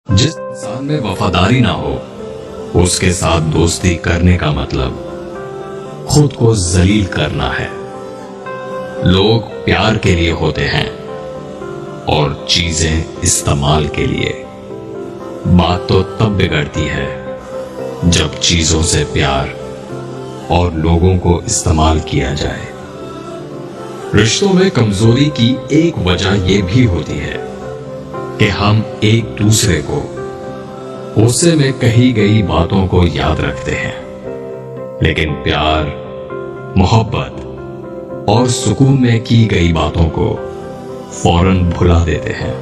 جس انسان میں وفاداری نہ ہو اس کے ساتھ دوستی کرنے کا مطلب خود کو ذلیل کرنا ہے۔ لوگ پیار کے لیے ہوتے ہیں اور چیزیں استعمال کے لیے۔ بات تو تب بگڑتی ہے جب چیزوں سے پیار اور لوگوں کو استعمال کیا جائے۔ رشتوں میں کمزوری کی ایک وجہ یہ بھی ہوتی ہے کہ ہم ایک دوسرے کو غصے میں کہی گئی باتوں کو یاد رکھتے ہیں، لیکن پیار، محبت اور سکون میں کی گئی باتوں کو فوراً بھلا دیتے ہیں۔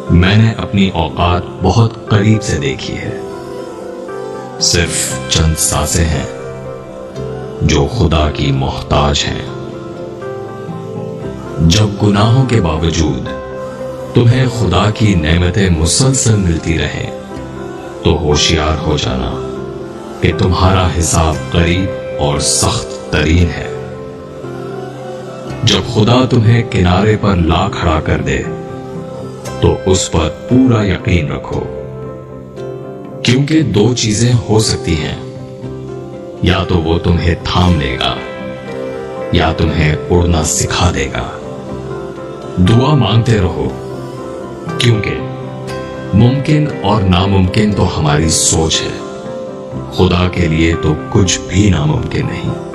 میں نے اپنی اوقات بہت قریب سے دیکھی ہے۔ صرف چند سانسیں ہیں جو خدا کی محتاج ہیں۔ جب گناہوں کے باوجود تمہیں خدا کی نعمتیں مسلسل ملتی رہیں تو ہوشیار ہو جانا کہ تمہارا حساب قریب اور سخت ترین ہے۔ جب خدا تمہیں کنارے پر لا کھڑا کر دے تو اس پر پورا یقین رکھو، کیونکہ دو چیزیں ہو سکتی ہیں، یا تو وہ تمہیں تھام لے گا یا تمہیں اڑنا سکھا دے گا۔ دعا مانگتے رہو، کیونکہ ممکن اور ناممکن تو ہماری سوچ ہے، خدا کے لیے تو کچھ بھی ناممکن نہیں۔